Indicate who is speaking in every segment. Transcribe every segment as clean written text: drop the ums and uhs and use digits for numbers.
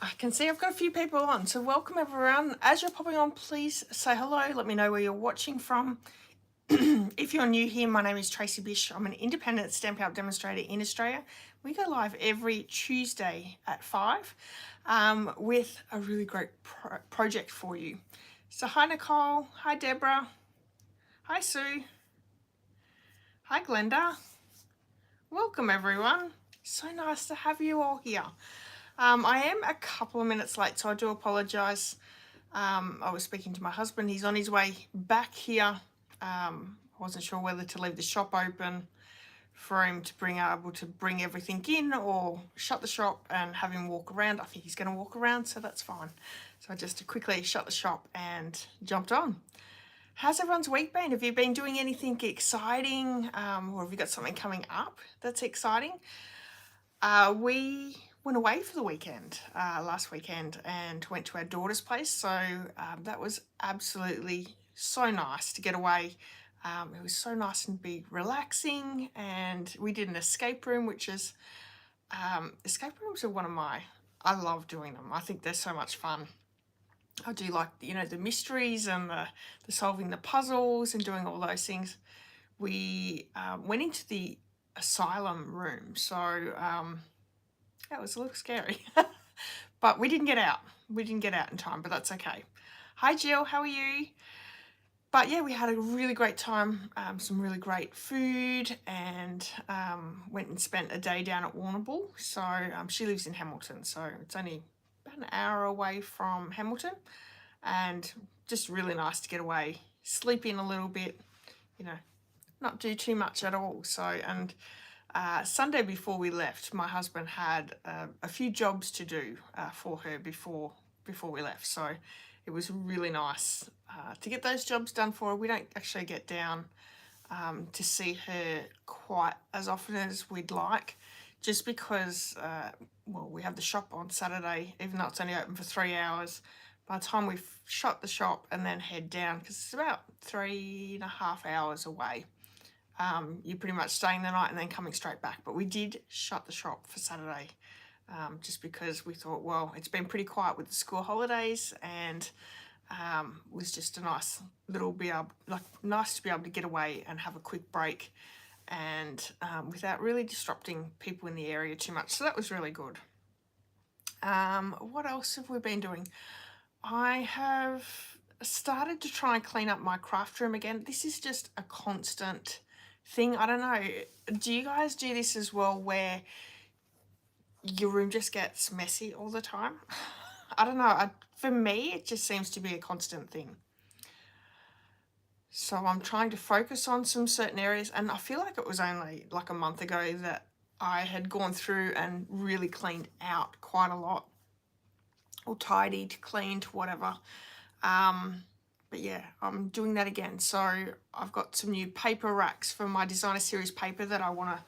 Speaker 1: I can see I've got a few people on, so welcome everyone. As you're popping on, please say hello. Let me know where you're watching from. If you're new here, my name is Tracy Bish. I'm an independent Stampin' Up demonstrator in Australia. We go live every Tuesday at 5 with a really great project for you. So hi Nicole, hi Deborah, hi Sue, hi Glenda. Welcome everyone. So nice to have you all here. I am a couple of minutes late, so I do apologise. I was speaking to my husband. He's on his way back here. I wasn't sure whether to leave the shop open for him to able to bring everything in or shut the shop and have him walk around. I think he's going to walk around, so that's fine. So I just quickly shut the shop and jumped on. How's everyone's week been? Have you been doing anything exciting, or have you got something coming up that's exciting? We went away for the weekend last weekend and went to our daughter's place, so that was absolutely so nice to get away. It was so nice and be relaxing, and we did an escape room, which is escape rooms are I love doing them. I think they're so much fun. I do like, you know, the mysteries and the solving the puzzles and doing all those things. We went into the asylum room, so that was a little scary. But we didn't get out. We didn't get out in time, but that's okay. Hi Jill, how are you? But yeah, we had a really great time, some really great food, and went and spent a day down at Warrnambool. So she lives in Hamilton, so it's only about an hour away from Hamilton, and just really nice to get away, sleep in a little bit, you know, not do too much at all. So, and Sunday before we left, my husband had a few jobs to do for her before we left. So it was really nice to get those jobs done for her. We don't actually get down to see her quite as often as we'd like, just because, well, we have the shop on Saturday, even though it's only open for 3 hours. By the time we've shut the shop and then head down, because it's about 3.5 hours away, you're pretty much staying the night and then coming straight back. But we did shut the shop for Saturday, just because we thought, well, it's been pretty quiet with the school holidays, and it was just a nice little nice to be able to get away and have a quick break, and without really disrupting people in the area too much. So that was really good. What else have we been doing? I have started to try and clean up my craft room again. This is just a constant thing. I don't know, do you guys do this as well, where your room just gets messy all the time? I don't know, for me it just seems to be a constant thing. So I'm trying to focus on some certain areas, and I feel like it was only like a month ago that I had gone through and really cleaned out quite a lot, or tidied, cleaned, whatever. But yeah, I'm doing that again. So I've got some new paper racks for my designer series paper that I want to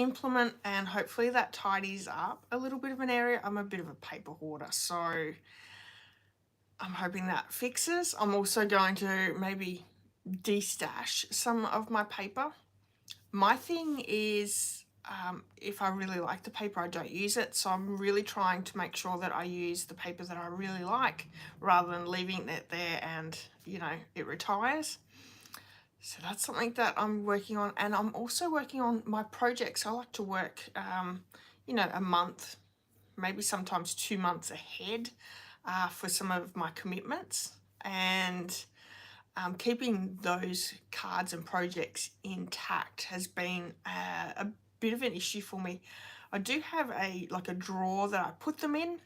Speaker 1: implement, and hopefully that tidies up a little bit of an area. I'm a bit of a paper hoarder, so I'm hoping that fixes. I'm also going to maybe de-stash some of my paper. My thing is, if I really like the paper, I don't use it. So I'm really trying to make sure that I use the paper that I really like, rather than leaving it there and, you know, it retires. So that's something that I'm working on. And I'm also working on my projects. I like to work, you know, a month, maybe sometimes 2 months ahead for some of my commitments. And keeping those cards and projects intact has been a bit of an issue for me. I do have a drawer that I put them in,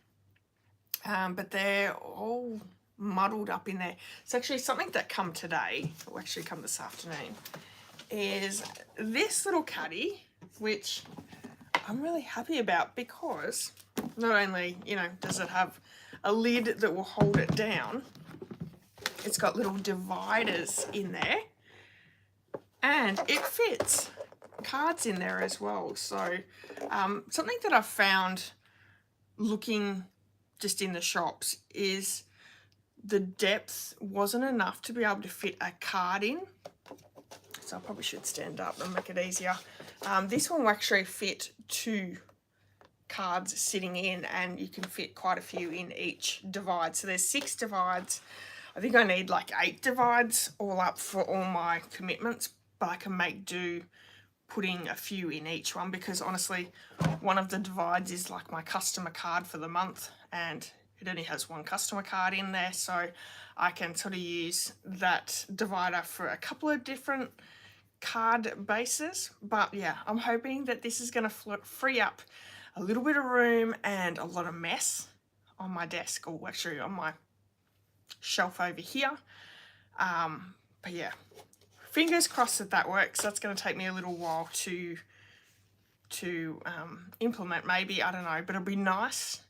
Speaker 1: but they're all muddled up in there. So actually something that come today, or actually come this afternoon, is this little caddy, which I'm really happy about, because not only, you know, does it have a lid that will hold it down, it's got little dividers in there, and it fits cards in there as well. So something that I've found looking just in the shops is the depth wasn't enough to be able to fit a card in. So I probably should stand up and make it easier. This one will actually fit 2 cards sitting in, and you can fit quite a few in each divide. So there's 6 divides. I think I need like 8 divides all up for all my commitments, but I can make do putting a few in each one, because honestly one of the divides is like my customer card for the month, and it only has 1 customer card in there, so I can sort of use that divider for a couple of different card bases. But yeah, I'm hoping that this is going to free up a little bit of room and a lot of mess on my desk, or actually on my shelf over here. But yeah, fingers crossed that that works. That's going to take me a little while to implement, maybe, I don't know, but it'll be nice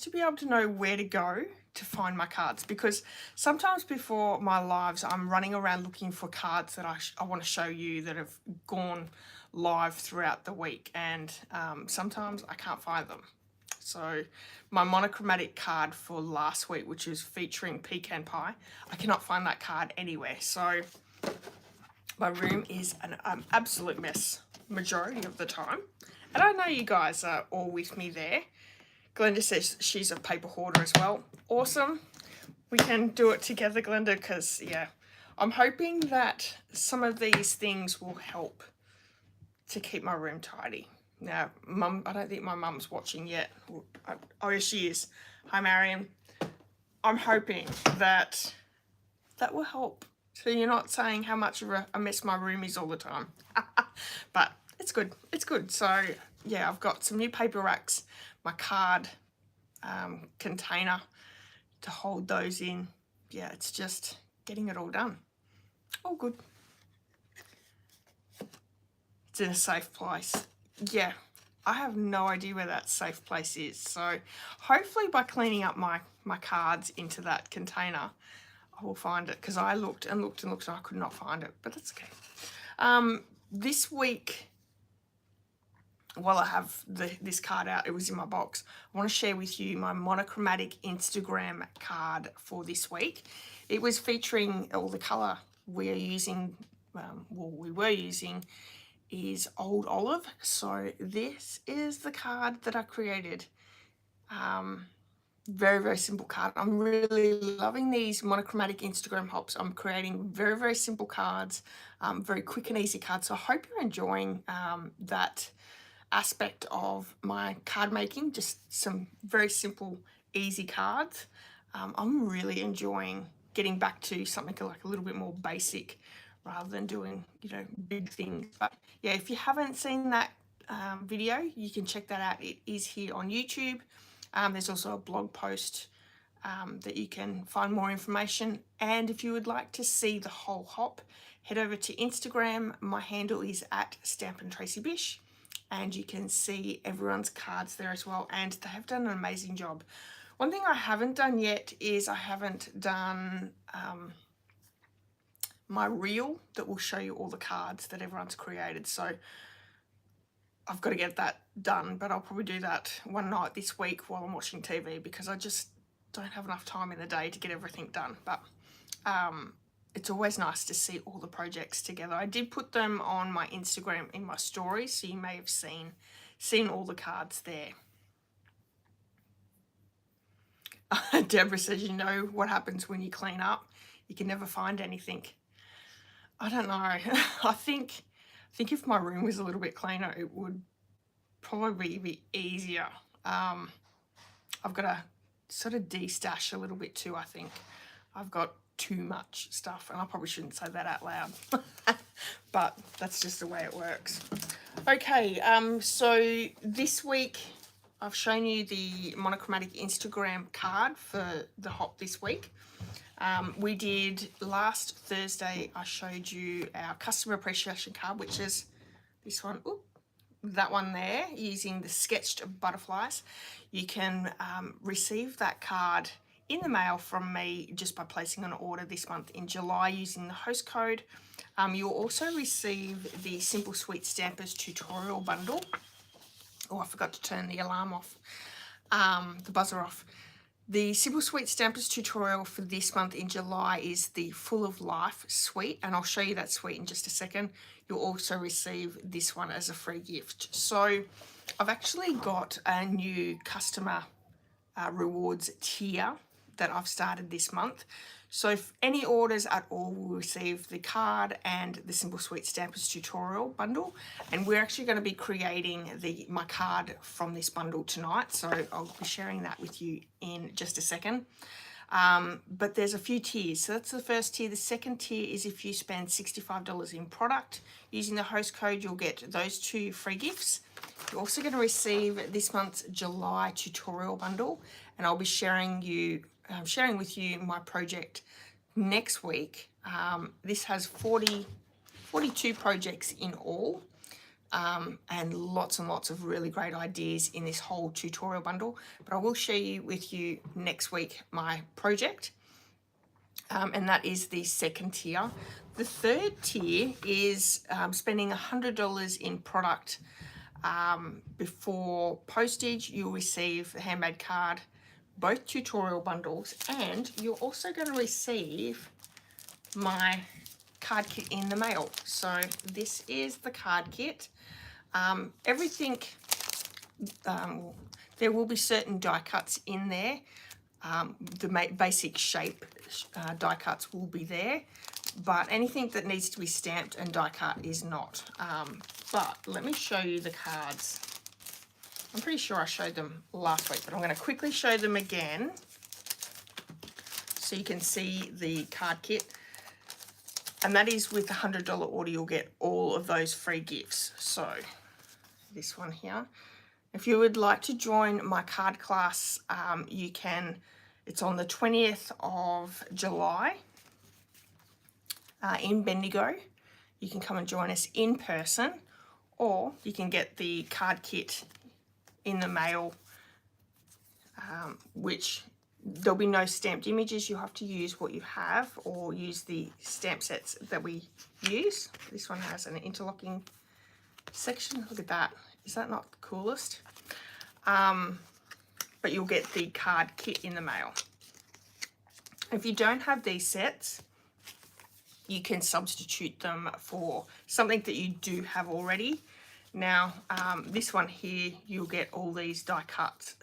Speaker 1: to be able to know where to go to find my cards, because sometimes before my lives I'm running around looking for cards that I want to show you that have gone live throughout the week, and sometimes I can't find them. So my monochromatic card for last week, which is featuring pecan pie, I cannot find that card anywhere. So my room is an absolute mess majority of the time, and I know you guys are all with me there. Glenda says she's a paper hoarder as well. Awesome. We can do it together, Glenda, because, yeah, I'm hoping that some of these things will help to keep my room tidy. Now, Mum, I don't think my mum's watching yet. Oh, yes, she is. Hi, Marion. I'm hoping that that will help. So you're not saying how much of a mess my room is all the time. But it's good. It's good. So, yeah, I've got some new paper racks, my card container to hold those in. Yeah, it's just getting it all done. All good. It's in a safe place. Yeah, I have no idea where that safe place is. So hopefully by cleaning up my cards into that container, I will find it, because I looked and looked and looked and I could not find it, but that's okay. This week, while I have this card out, it was in my box, I want to share with you my monochromatic Instagram card for this week. It was featuring all the colour we are using, we were using, is Old Olive. So this is the card that I created. Very, very simple card. I'm really loving these monochromatic Instagram hops. I'm creating very, very simple cards, very quick and easy cards. So I hope you're enjoying that aspect of my card making, just some very simple, easy cards. I'm really enjoying getting back to something like a little bit more basic rather than doing, you know, big things. But yeah, if you haven't seen that video, you can check that out. It is here on YouTube. There's also a blog post that you can find more information. And if you would like to see the whole hop, head over to Instagram. My handle is at Stampin' tracy.bish, and you can see everyone's cards there as well. And they have done an amazing job. One thing I haven't done yet is I haven't done my reel that will show you all the cards that everyone's created. So I've got to get that done, but I'll probably do that one night this week while I'm watching TV, because I just don't have enough time in the day to get everything done. But it's always nice to see all the projects together. I did put them on my Instagram in my stories, so you may have seen all the cards there. Deborah says, you know what happens when you clean up? You can never find anything. I don't know. I think if my room was a little bit cleaner, it would probably be easier. I've got to sort of de-stash a little bit too, I think. I've got too much stuff, and I probably shouldn't say that out loud. But that's just the way it works. Okay, so this week I've shown you the monochromatic Instagram card for the hop this week. We did last Thursday, I showed you our customer appreciation card, which is this one, that one there, using the sketched butterflies. You can receive that card in the mail from me just by placing an order this month in July using the host code. You'll also receive the Simple Sweet Stampers tutorial bundle. Oh, I forgot to turn the alarm off, the buzzer off. The Simple Sweet Stampers tutorial for this month in July is the Full of Life suite, and I'll show you that suite in just a second. You'll also receive this one as a free gift. So I've actually got a new customer rewards tier that I've started this month. So if any orders at all will receive the card and the Simple Sweet Stampers tutorial bundle, and we're actually going to be creating my card from this bundle tonight, so I'll be sharing that with you in just a second. But there's a few tiers. So that's the first tier. The second tier is if you spend $65 in product using the host code, you'll get those 2 free gifts. You're also going to receive this month's July tutorial bundle, and I'll be sharing with you my project next week. This has 42 projects in all, and lots of really great ideas in this whole tutorial bundle. But I will share with you next week my project, and that is the second tier. The third tier is spending $100 in product before postage. You'll receive a handmade card, both tutorial bundles, and you're also going to receive my card kit in the mail. So this is the card kit. Everything, there will be certain die cuts in there. The basic shape die cuts will be there, but anything that needs to be stamped and die cut is not. But let me show you the cards. I'm pretty sure I showed them last week, but I'm going to quickly show them again so you can see the card kit. And that is with the $100 order, you'll get all of those free gifts. So this one here. If you would like to join my card class, you can. It's on the 20th of July in Bendigo. You can come and join us in person, or you can get the card kit in the mail, which there'll be no stamped images. You'll have to use what you have or use the stamp sets that we use. This one has an interlocking section. Look at that. Is that not the coolest? But you'll get the card kit in the mail. If you don't have these sets, you can substitute them for something that you do have already. Now, this one here, you'll get all these die cuts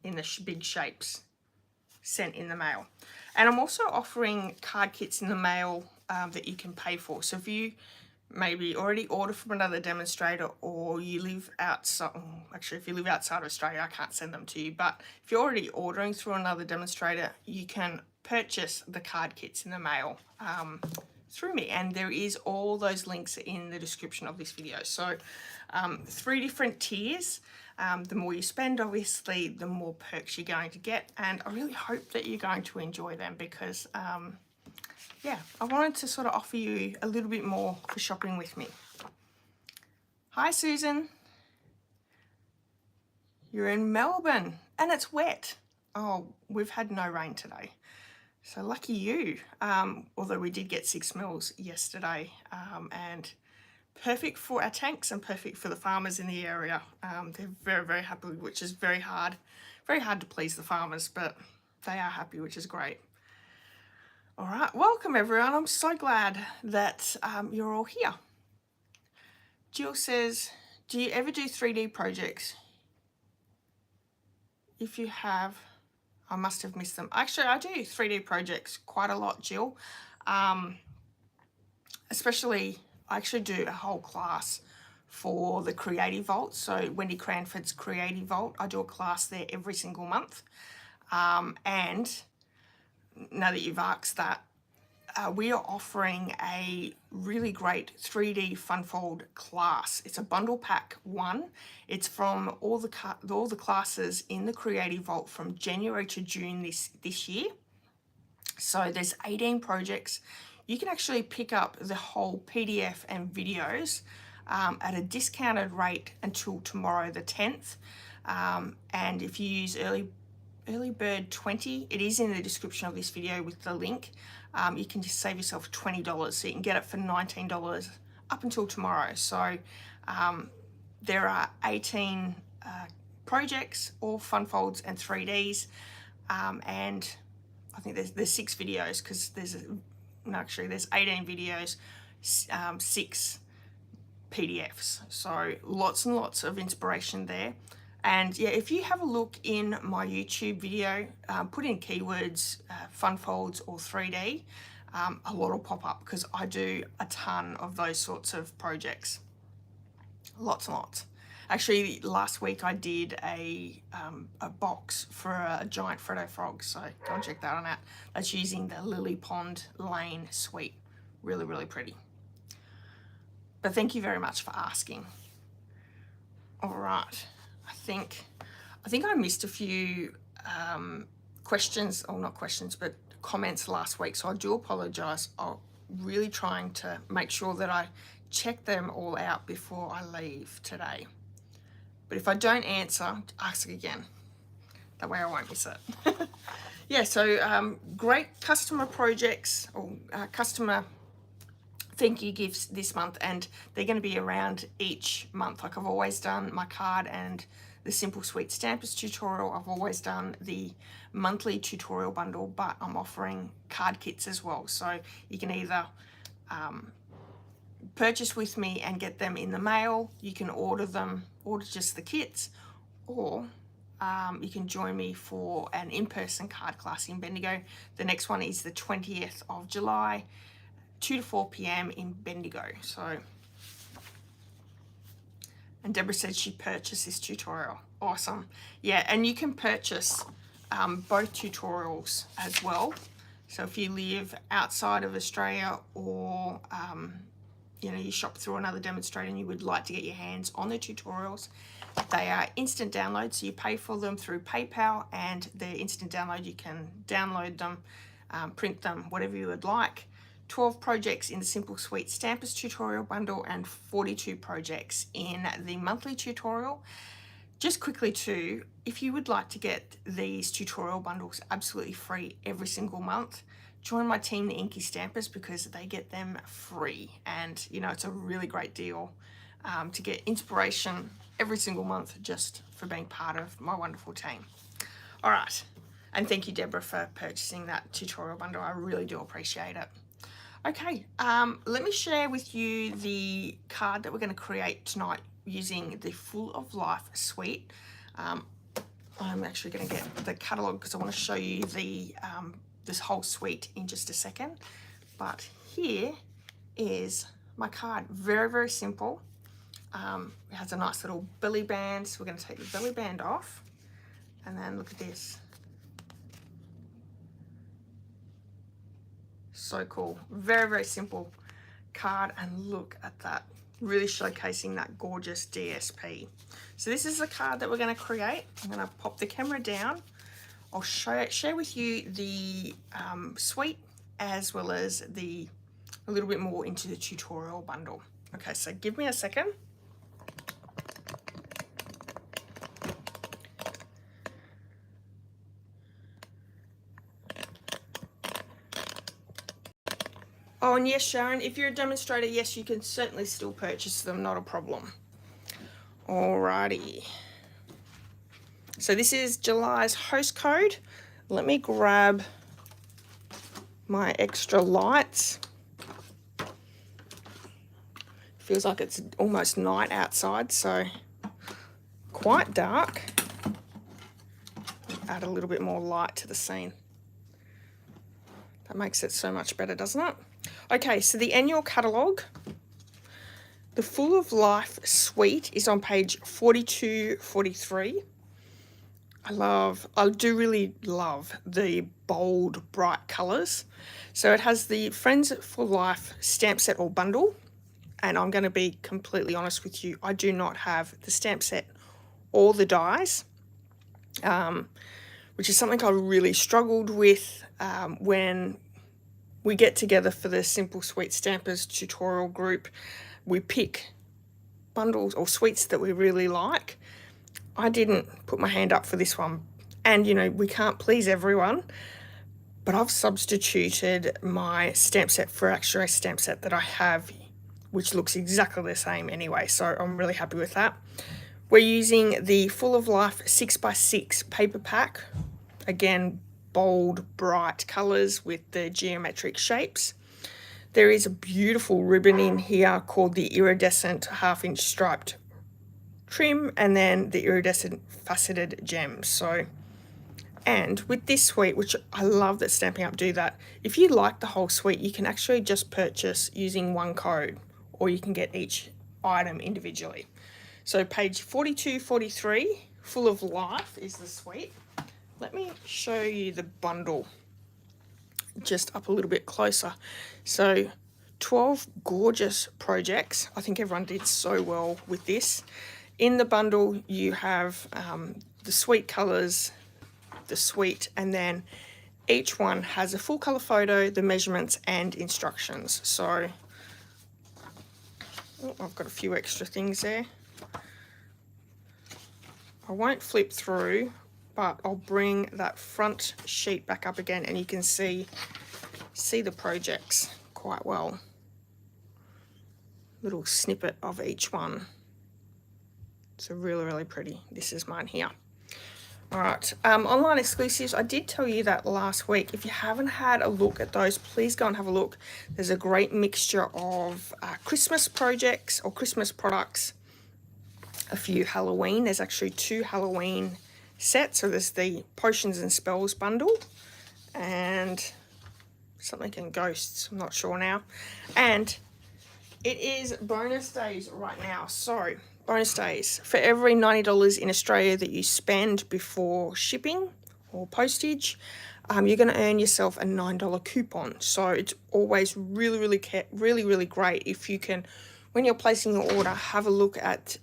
Speaker 1: in the big shapes sent in the mail. And I'm also offering card kits in the mail that you can pay for. So if you maybe already order from another demonstrator, or you live outside, actually if you live outside of Australia, I can't send them to you, but if you're already ordering through another demonstrator, you can purchase the card kits in the mail through me, and there is all those links in the description of this video. So 3 different tiers. The more you spend, obviously, the more perks you're going to get, and I really hope that you're going to enjoy them, because yeah, I wanted to sort of offer you a little bit more for shopping with me. Hi Susan, you're in Melbourne and it's wet. Oh, we've had no rain today, so lucky you. Although we did get 6 mils yesterday, and perfect for our tanks and perfect for the farmers in the area. They're very happy, which is very hard to please the farmers, but they are happy, which is great. All right, welcome everyone. I'm so glad that you're all here. Jill says, do you ever do 3D projects? If you have, I must have missed them. Actually, I do 3D projects quite a lot, Jill. Especially, I actually do a whole class for the Creative Vault. So Wendy Cranford's Creative Vault, I do a class there every single month. And now that you've asked that, we are offering a really great 3D Funfold class. It's a bundle pack 1. It's from all the classes in the Creative Vault from January to June this year. So there's 18 projects. You can actually pick up the whole PDF and videos at a discounted rate until tomorrow the 10th. And if you use early bird 20, it is in the description of this video with the link. You can just save yourself $20, so you can get it for $19 up until tomorrow. So there are 18 projects, all fun folds and 3Ds. and I think there's 6 videos, because there's 18 videos, 6 PDFs. So lots and lots of inspiration there. And yeah, if you have a look in my YouTube video, put in keywords, fun folds or 3D, a lot will pop up, because I do a ton of those sorts of projects. Lots and lots. Actually, last week I did a box for a giant Freddo frog, so go and check that one out. That's using the Lily Pond Lane suite. Really, really pretty. But thank you very much for asking. All right, I think I missed a few questions, or not questions, but comments last week, so I do apologize. I'm really trying to make sure that I check them all out before I leave today. But if I don't answer, ask again. That way I won't miss it. Yeah, so great customer projects, or customer thank you gifts this month, and they're going to be around each month. Like I've always done my card and the Simple Sweet Stampers tutorial. I've always done the monthly tutorial bundle, but I'm offering card kits as well. So you can either purchase with me and get them in the mail. You can order just the kits, or you can join me for an in-person card class in Bendigo. The next one is the 20th of July, 2 to 4 p.m. in Bendigo. So, and Deborah said she purchased this tutorial. Awesome. Yeah, and you can purchase both tutorials as well. So if you live outside of Australia, or you know, you shop through another demonstrator and you would like to get your hands on the tutorials, they are instant downloads. So you pay for them through PayPal, and they're instant download. You can download them, print them, whatever you would like. 12 projects in the Simple Sweet Stampers tutorial bundle, and 42 projects in the monthly tutorial. Just quickly too, if you would like to get these tutorial bundles absolutely free every single month, join my team, the INKY Stampers, because they get them free. And you know, it's a really great deal to get inspiration every single month just for being part of my wonderful team. All right, and thank you, Deborah, for purchasing that tutorial bundle. I really do appreciate it. Okay, let me share with you the card that we're going to create tonight using the Full of Life suite. I'm actually going to get the catalogue, because I want to show you the this whole suite in just a second. But here is my card. Very, very simple. It has a nice little belly band, so we're going to take the belly band off, and then look at this. So cool. Very, very simple card, and look at that, really showcasing that gorgeous DSP. So this is the card that we're going to create. I'm going to pop the camera down. I'll share with you the suite, as well as a little bit more into the tutorial bundle. Okay, so give me a second. Oh, and yes, Sharon, if you're a demonstrator, yes, you can certainly still purchase them, not a problem. Alrighty. So this is July's host code. Let me grab my extra lights. Feels like it's almost night outside, so quite dark. Add a little bit more light to the scene. That makes it so much better, doesn't it? Okay, so the annual catalogue, the Full of Life suite, is on page 42-43. I do really love the bold, bright colours. So it has the Friends for Life stamp set or bundle, and I'm going to be completely honest with you, I do not have the stamp set or the dies, which is something I really struggled with when we get together for the Simple Sweet Stampers tutorial group. We pick bundles or suites that we really like. I didn't put my hand up for this one, and you know, we can't please everyone, but I've substituted my stamp set for actually a stamp set that I have, which looks exactly the same anyway, so I'm really happy with that. We're using the Full of Life 6x6 paper pack, Again, bold, bright colours with the geometric shapes. There is a beautiful ribbon in here called the iridescent half-inch striped trim, and then the iridescent faceted gems. So, and with this suite, which I love that Stampin' Up do that, if you like the whole suite, you can actually just purchase using one code, or you can get each item individually. So page 42, 43, Full of Life is the suite. Let me show you the bundle just up a little bit closer. So 12 gorgeous projects. I think everyone did so well with this. In the bundle, you have the suite colours, the suite, and then each one has a full colour photo, the measurements, and instructions. So I've got a few extra things there. I won't flip through, but I'll bring that front sheet back up again, and you can see the projects quite well. Little snippet of each one. It's really, really pretty. This is mine here. All right, online exclusives. I did tell you that last week. If you haven't had a look at those, please go and have a look. There's a great mixture of Christmas projects or Christmas products, a few Halloween. There's actually 2 Halloween sets. So there's the Potions and Spells bundle and something in Ghosts, I'm not sure now. And it is bonus days right now. So bonus days. For every $90 in Australia that you spend before shipping or postage, you're going to earn yourself a $9 coupon. So it's always really great if you can, when you're placing your order, have a look at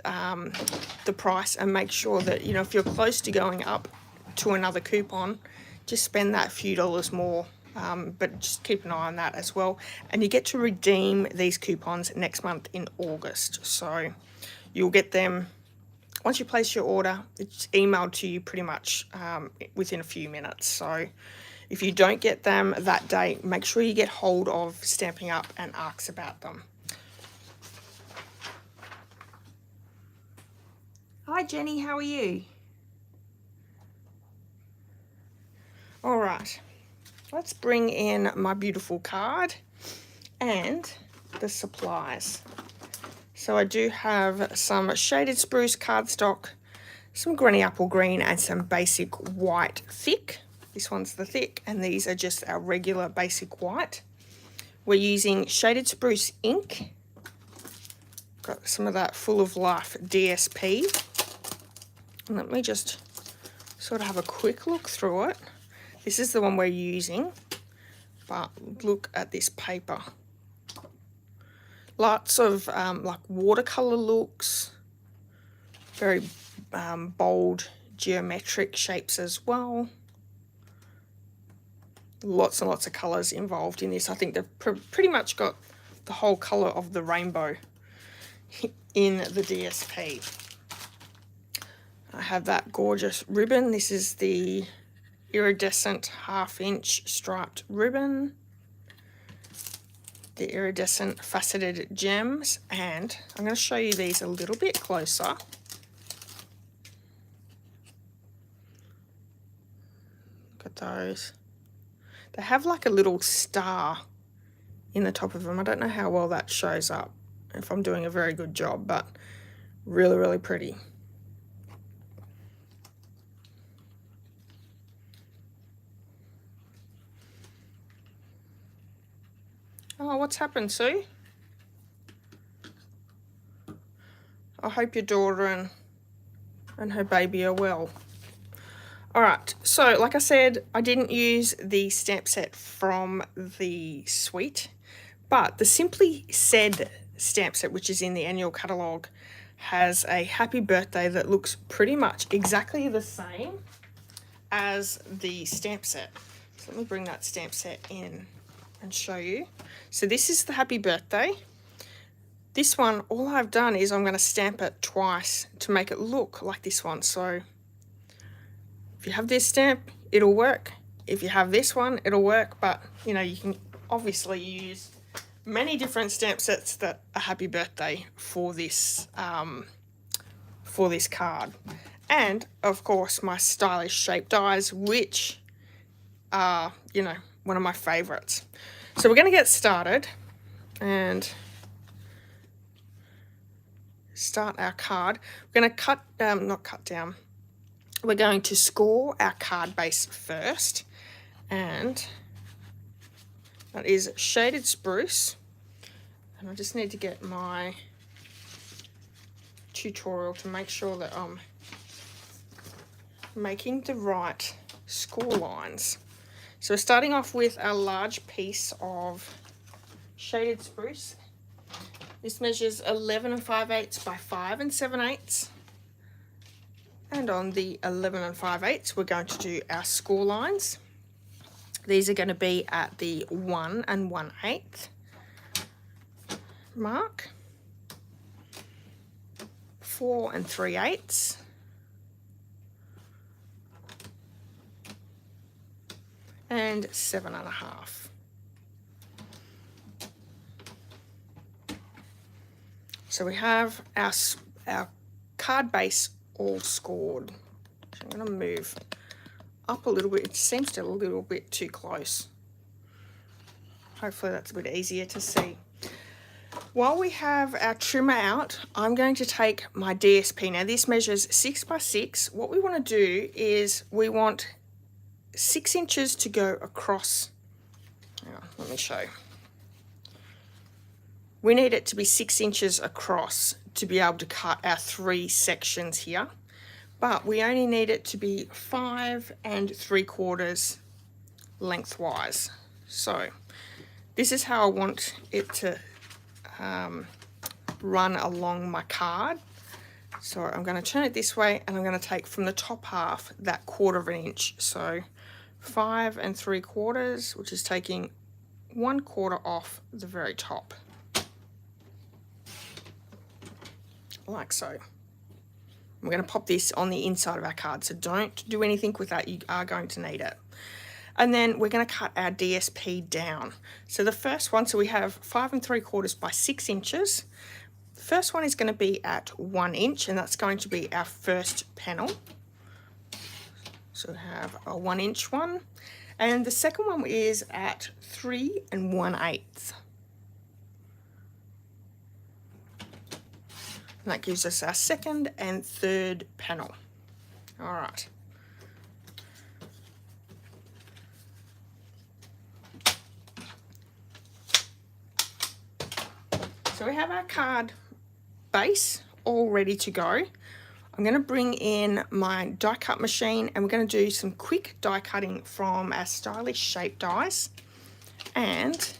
Speaker 1: the price and make sure that, you know, if you're close to going up to another coupon, just spend that few dollars more. But just keep an eye on that as well. And you get to redeem these coupons next month in August. So you'll get them once you place your order. It's emailed to you pretty much within a few minutes. So if you don't get them that day, make sure you get hold of Stampin' Up and ask about them. Hi Jenny, how are you? All right, let's bring in my beautiful card and the supplies. So I do have some shaded spruce cardstock, some granny apple green, and some basic white thick. This one's the thick, and these are just our regular basic white. We're using shaded spruce ink. Got some of that Full of Life DSP. And let me just sort of have a quick look through it. This is the one we're using, but look at this paper. Lots of like watercolor looks, very bold geometric shapes as well. Lots and lots of colors involved in this. I think they've pretty much got the whole color of the rainbow in the DSP. I have that gorgeous ribbon. This is the iridescent half-inch striped ribbon. The iridescent faceted gems, and I'm going to show you these a little bit closer. Look at those. They have like a little star in the top of them. I don't know how well that shows up, if I'm doing a very good job, but really pretty. Oh, what's happened, Sue? I hope your daughter and her baby are well. All right, so like I said, I didn't use the stamp set from the suite, but the Simply Said stamp set, which is in the annual catalogue, has a happy birthday that looks pretty much exactly the same as the stamp set. So let me bring that stamp set in and show you. So this is the happy birthday. This one, all I've done is I'm going to stamp it twice to make it look like this one. So if you have this stamp, it'll work. If you have this one, it'll work. But you know, you can obviously use many different stamp sets that are happy birthday for this for this card. And of course my stylish shape dies, which are, you know, one of my favorites. So we're going to get started and start our card. We're going to not cut down. We're going to score our card base first, and that is Shaded Spruce. And I just need to get my tutorial to make sure that I'm making the right score lines. So we're starting off with a large piece of Shaded Spruce. This measures 11 5/8 by 5 7/8. And on the 11 5/8 we're going to do our score lines. These are going to be at the 1 1/8 mark, 4 3/8, and 7 1/2. So we have our card base all scored. So I'm going to move up a little bit. It seems still a little bit too close. Hopefully that's a bit easier to see. While we have our trimmer out, I'm going to take my DSP. Now this measures 6 by 6. What we want to do is we want 6 inches to go across. Let me show. We need it to be 6 inches across to be able to cut our 3 sections here, but we only need it to be 5 3/4 lengthwise. So this is how I want it to run along my card. So I'm going to turn it this way, and I'm going to take from the top half that 1/4 inch. So 5 3/4, which is taking 1/4 off the very top. Like so. We're going to pop this on the inside of our card, so don't do anything with that. You are going to need it. And then we're going to cut our DSP down. So the first one, so we have 5 3/4 by 6 inches. The first one is going to be at 1 inch, and that's going to be our first panel. So we have a 1 inch one, and the second one is at 3 1/8. And that gives us our second and third panel. All right. So we have our card base all ready to go. I'm going to bring in my die cut machine, and we're going to do some quick die cutting from our stylish shape dies. And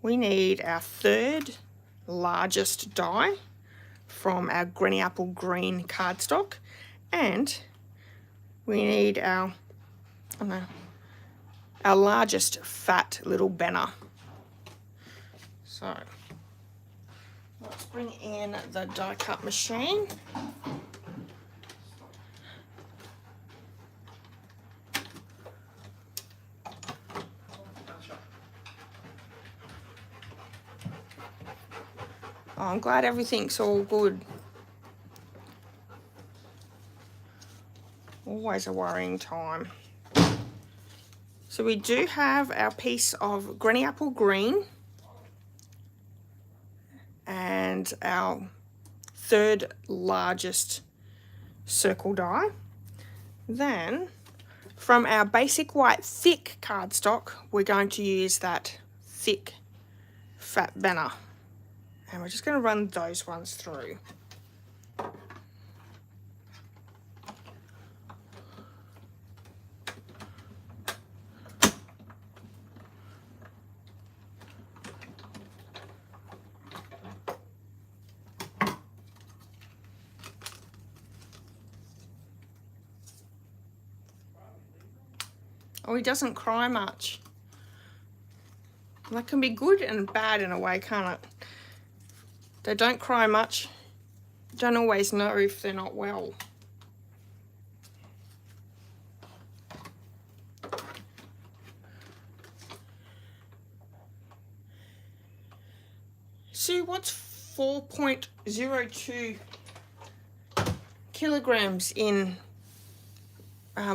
Speaker 1: we need our third largest die from our Granny Apple Green cardstock, and we need our largest fat little banner. So let's bring in the die cut machine. Oh, I'm glad everything's all good. Always a worrying time. So we do have our piece of Granny Apple Green and our third largest circle die. Then from our basic white thick cardstock, we're going to use that thick fat banner. And we're just going to run those ones through. Oh, he doesn't cry much. That can be good and bad in a way, can't it? They don't cry much. Don't always know if they're not well. Sue, what's 4.02 kilograms in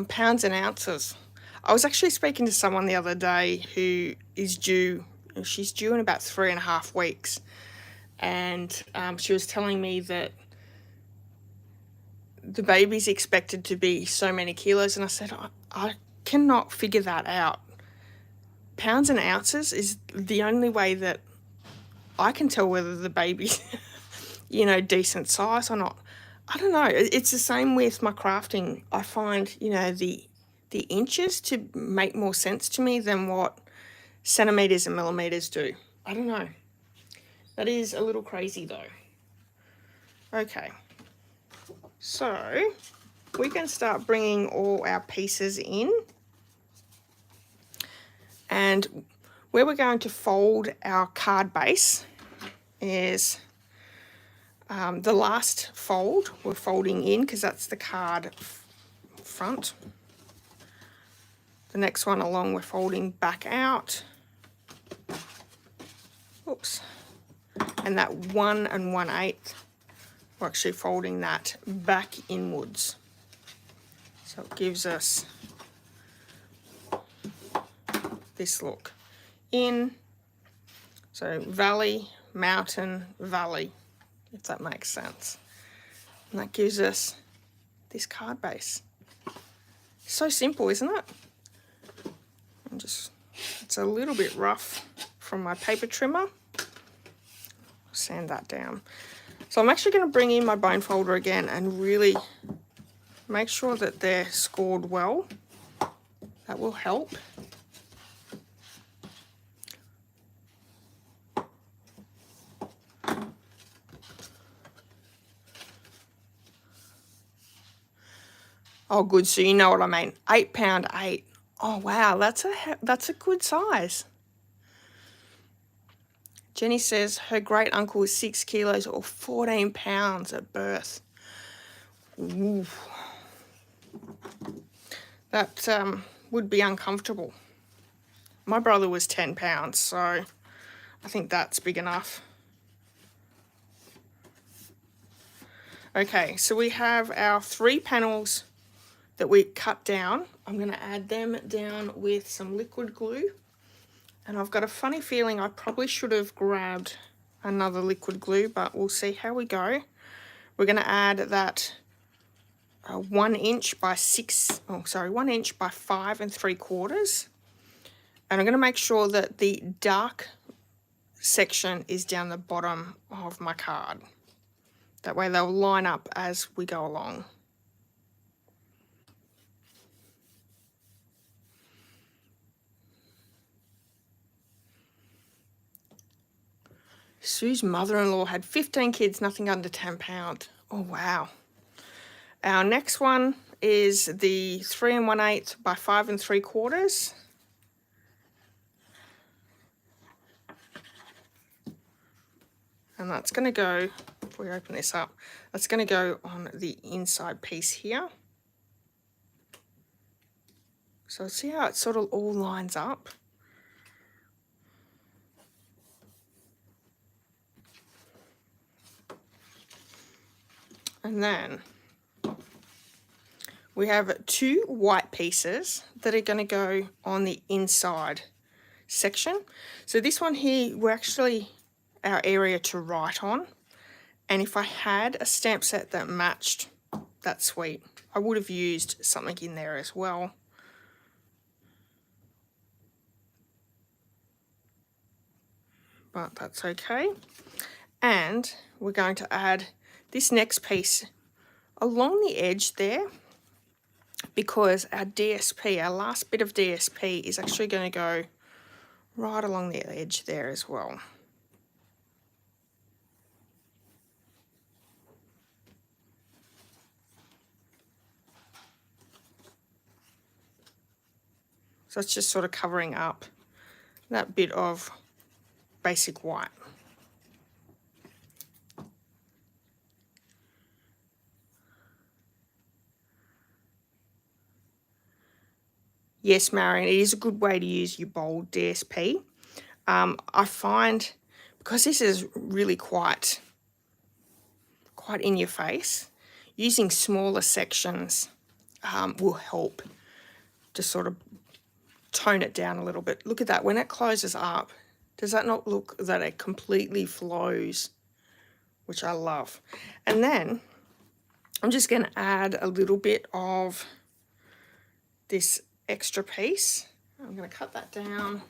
Speaker 1: pounds and ounces? I was actually speaking to someone the other day who is due, she's due in about 3.5 weeks. And she was telling me that the baby's expected to be so many kilos. And I said, I cannot figure that out. Pounds and ounces is the only way that I can tell whether the baby's, you know, decent size or not. I don't know. It's the same with my crafting. I find, you know, the inches to make more sense to me than what centimeters and millimeters do. I don't know. That is a little crazy though. Okay. So we can start bringing all our pieces in. And where we're going to fold our card base is the last fold we're folding in, because that's the card front. The next one along we're folding back out. Oops. And that 1 1/8, we're actually folding that back inwards. So it gives us this look. In, so valley, mountain, valley, if that makes sense. And that gives us this card base. So simple, isn't it? And just, it's a little bit rough from my paper trimmer. Sand that down. So I'm actually going to bring in my bone folder again and really make sure that they're scored well. That will help. Oh, good. So you know what I mean. 8 £8. Oh, wow. That's a good size. Jenny says her great uncle was 6 kilos or 14 pounds at birth. Ooh. That would be uncomfortable. My brother was 10 pounds, so I think that's big enough. Okay, so we have our 3 panels that we cut down. I'm going to add them down with some liquid glue. And I've got a funny feeling I probably should have grabbed another liquid glue, but we'll see how we go. We're going to add that 1 inch by 1 inch by 5 3/4. And I'm going to make sure that the dark section is down the bottom of my card. That way they'll line up as we go along. Sue's mother-in-law had 15 kids, nothing under 10 pounds. Oh, wow. Our next one is the 3 1/8 by 5 3/4. And that's going to go, if we open this up, that's going to go on the inside piece here. So see how it sort of all lines up? And then we have 2 white pieces that are going to go on the inside section. So this one here, we're actually our area to write on. And if I had a stamp set that matched that suite, I would have used something in there as well. But that's okay. And we're going to add this next piece along the edge there, because our DSP, our last bit of DSP, is actually going to go right along the edge there as well. So it's just sort of covering up that bit of basic white. Yes, Marion, it is a good way to use your bold DSP. I find, because this is really quite in your face, using smaller sections will help to sort of tone it down a little bit. Look at that, when it closes up, does that not look that it completely flows, which I love. And then I'm just going to add a little bit of this extra piece. I'm going to cut that down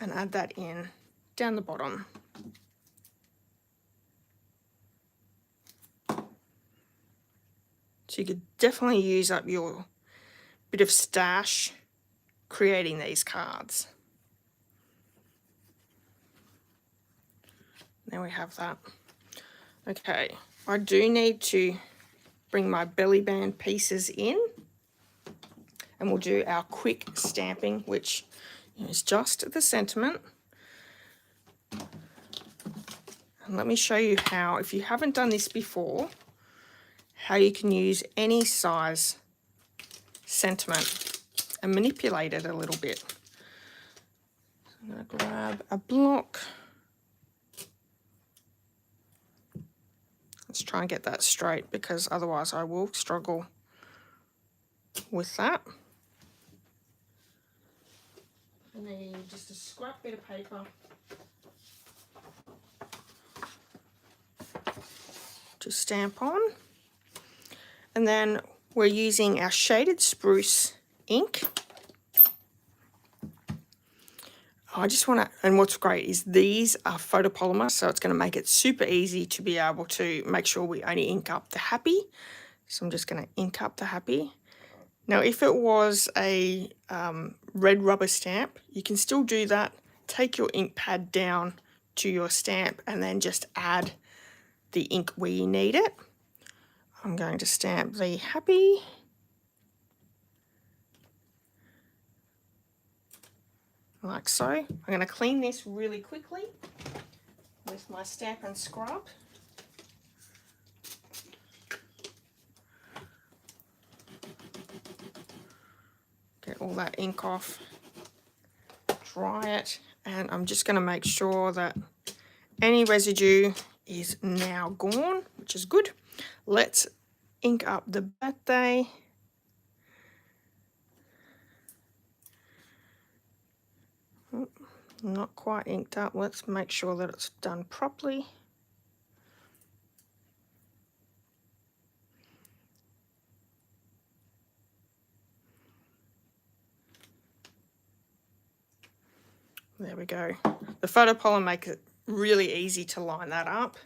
Speaker 1: and add that in down the bottom. So you could definitely use up your bit of stash creating these cards. There we have that. Okay, I do need to bring my belly band pieces in, and we'll do our quick stamping, which is just the sentiment. And let me show you how, if you haven't done this before, how you can use any size sentiment and manipulate it a little bit. So I'm going to grab a block. Let's try and get that straight, because otherwise I will struggle with that. I need just a scrap bit of paper to stamp on. And then we're using our shaded spruce ink. I just want to, and what's great is these are photopolymer, so it's going to make it super easy to be able to make sure we only ink up the happy. So I'm just going to ink up the happy. Now, if it was a red rubber stamp, you can still do that. Take your ink pad down to your stamp and then just add the ink where you need it. I'm going to stamp the happy. Like so. I'm going to clean this really quickly with my Stampin' Scrub. Get all that ink off, dry it, and I'm just going to make sure that any residue is now gone, which is good. Let's ink up the birthday. Not quite inked up. Let's make sure that it's done properly. There we go. The photopolymer makes it really easy to line that up.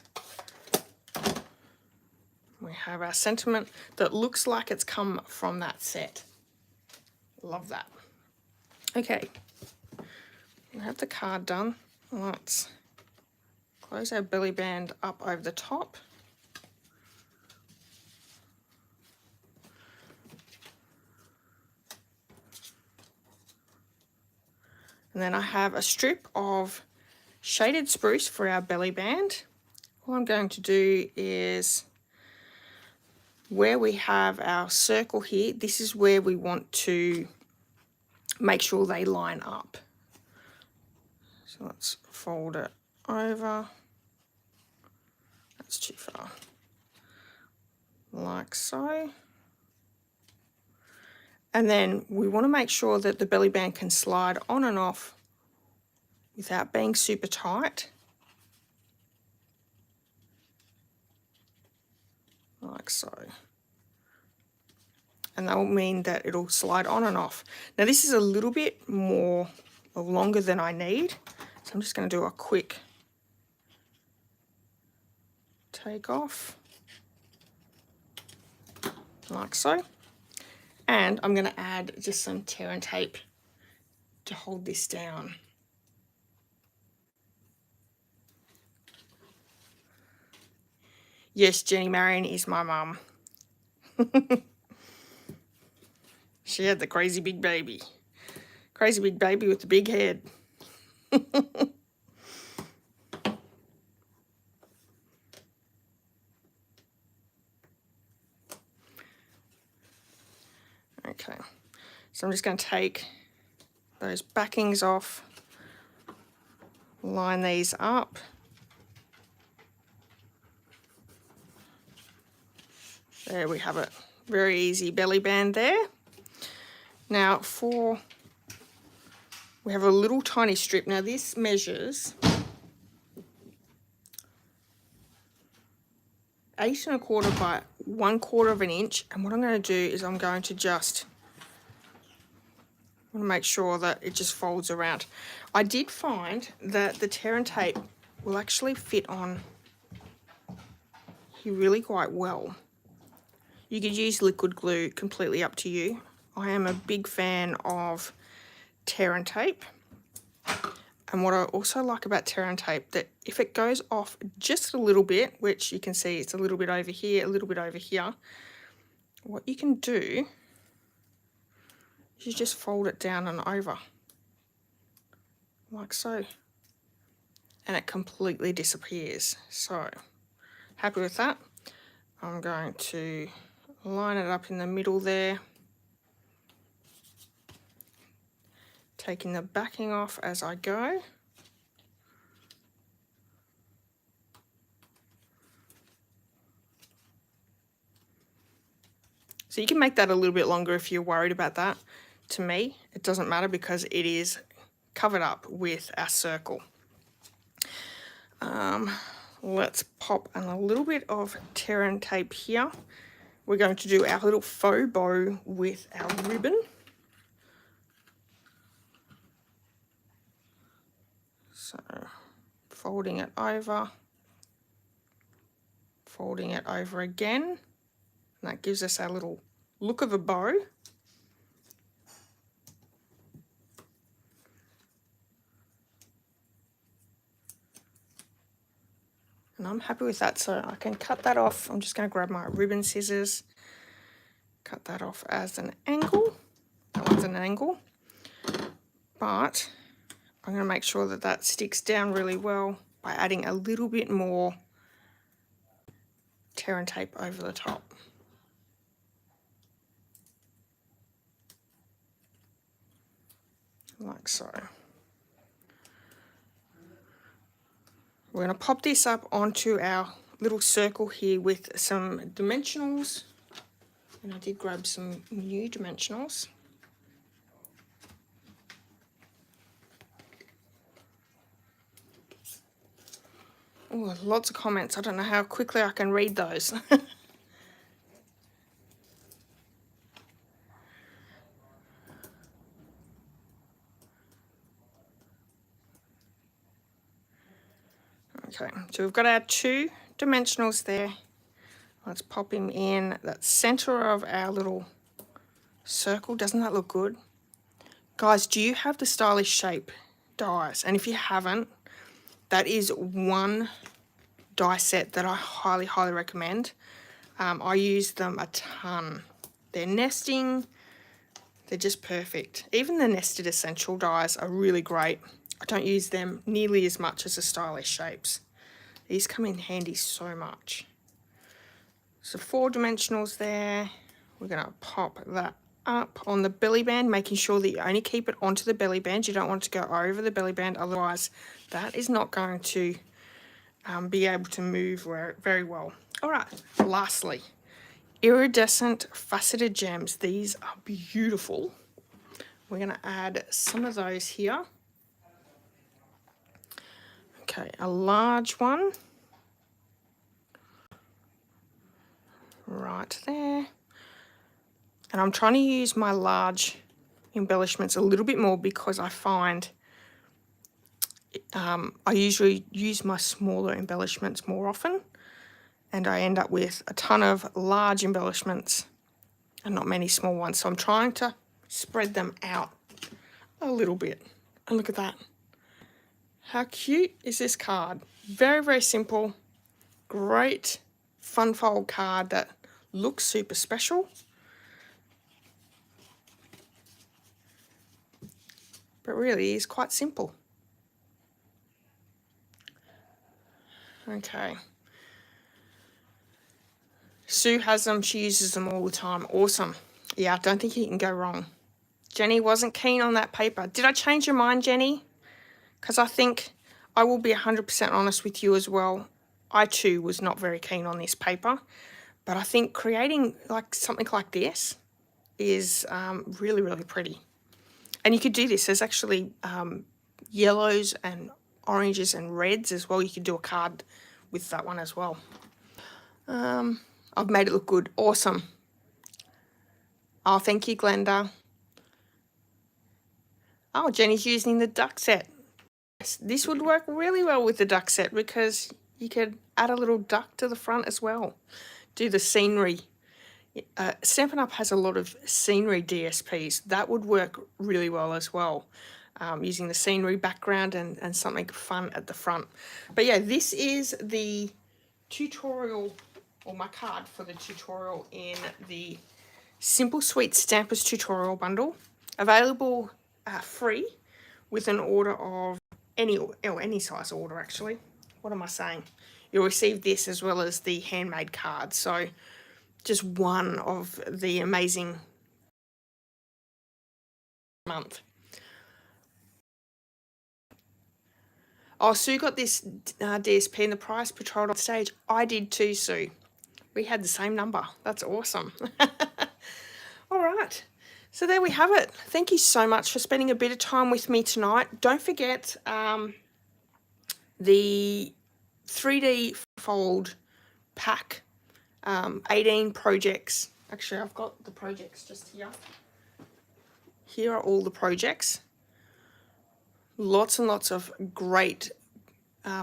Speaker 1: We have our sentiment that looks like it's come from that set. Love that. Okay, we have the card done. Let's close our belly band up over the top. And then I have a strip of shaded spruce for our belly band. All I'm going to do is, where we have our circle here, this is where we want to make sure they line up. So let's fold it over. That's too far. Like so. And then we want to make sure that the belly band can slide on and off without being super tight. Like so. And that will mean that it'll slide on and off. Now this is a little bit more or longer than I need, so I'm just going to do a quick take off, like so. And I'm going to add just some tear and tape to hold this down. Yes, Jenny Marion is my mum. She had the crazy big baby. Crazy big baby with the big head. Okay, so I'm just going to take those backings off, line these up. There we have it. Very easy belly band there. Now we have a little tiny strip. Now this measures 8 1/4 by 1/4 of an inch. And what I'm going to do is I'm going to just make sure that it just folds around. I did find that the tear and tape will actually fit on here really quite well. You could use liquid glue, completely up to you. I am a big fan of tear and tape. And what I also like about tear and tape, that if it goes off just a little bit, which you can see it's a little bit over here, a little bit over here, what you can do is you just fold it down and over, like so. And it completely disappears. So, happy with that. I'm going to line it up in the middle there. Taking the backing off as I go. So you can make that a little bit longer if you're worried about that. To me, it doesn't matter because it is covered up with our circle. Let's pop in a little bit of tear and tape here. We're going to do our little faux bow with our ribbon. So, folding it over again, and that gives us our little look of a bow. And I'm happy with that, so I can cut that off. I'm just going to grab my ribbon scissors, cut that off as an angle. That one's an angle, but I'm going to make sure that that sticks down really well by adding a little bit more tear and tape over the top. Like so. We're going to pop this up onto our little circle here with some dimensionals. And I did grab some new dimensionals. Oh, lots of comments. I don't know how quickly I can read those. Okay, so we've got our 2 dimensionals there. Let's pop him in that center of our little circle. Doesn't that look good? Guys, do you have the Stylish Shape dies? And if you haven't, that is one die set that I highly, highly recommend. I use them a ton. They're nesting. They're just perfect. Even the nested essential dies are really great. I don't use them nearly as much as the Stylish Shapes. These come in handy so much. So 4 dimensionals there. We're going to pop that up on the belly band, making sure that you only keep it onto the belly band. You don't want it to go over the belly band, otherwise that is not going to be able to move very well. All right, lastly, iridescent faceted gems. These are beautiful. We're going to add some of those here. Okay, a large one. Right there. And I'm trying to use my large embellishments a little bit more because I find I usually use my smaller embellishments more often, and I end up with a ton of large embellishments and not many small ones. So I'm trying to spread them out a little bit. And look at that. How cute is this card? Very, very simple. Great fun fold card that looks super special. But really is quite simple. Okay. Sue has them. She uses them all the time. Awesome. Yeah, I don't think you can go wrong. Jenny wasn't keen on that paper. Did I change your mind, Jenny? Because I think I will be 100% honest with you as well. I too was not very keen on this paper, but I think creating like something like this is really, really pretty. And you could do this. There's actually yellows and oranges and reds as well. You could do a card with that one as well. I've made it look good. Awesome. Oh, thank you, Glenda. Oh, Jenny's using the duck set. This would work really well with the duck set because you could add a little duck to the front as well. Do the scenery. Stampin' Up has a lot of scenery DSPs. That would work really well as well, using the scenery background and something fun at the front. But yeah, this is the tutorial, or my card for the tutorial in the Simple Sweet Stampers tutorial bundle. Available free with an order of any size order actually. What am I saying? You'll receive this as well as the handmade card. So just one of the amazing month. Oh, Sue got this DSP and the price patrolled on stage. I did too, Sue. We had the same number. That's awesome. All right. So there we have it. Thank you so much for spending a bit of time with me tonight. Don't forget the 3D fold pack, 18 projects. Actually, I've got the projects just here. Here are all the projects. Lots and lots of great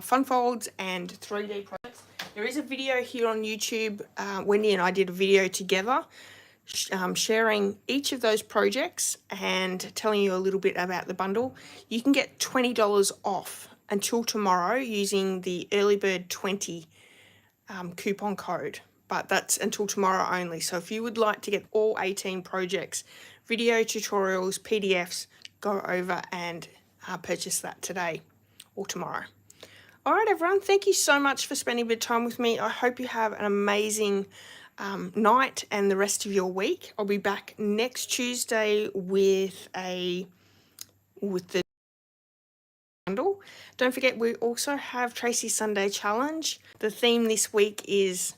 Speaker 1: fun folds and 3D projects. There is a video here on YouTube. Wendy and I did a video together sharing each of those projects and telling you a little bit about the bundle. You can get $20 off until tomorrow using the early bird 20 coupon code, but that's until tomorrow only. So if you would like to get all 18 projects, video tutorials, PDFs, go over and purchase that today or tomorrow. All right, everyone, thank you so much for spending a bit of time with me. I hope you have an amazing night and the rest of your week. I'll be back next Tuesday with the bundle. Don't forget, we also have Tracy's Sunday Challenge. The theme this week is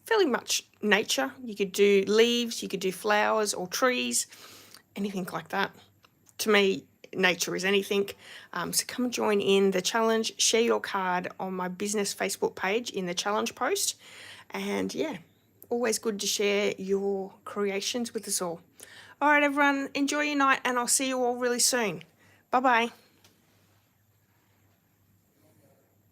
Speaker 1: fairly much nature. You could do leaves, you could do flowers or trees, anything like that. To me, nature is anything. So come join in the challenge. Share your card on my business Facebook page in the challenge post. And yeah, always good to share your creations with us all. All right, everyone, enjoy your night and I'll see you all really soon. Bye-bye.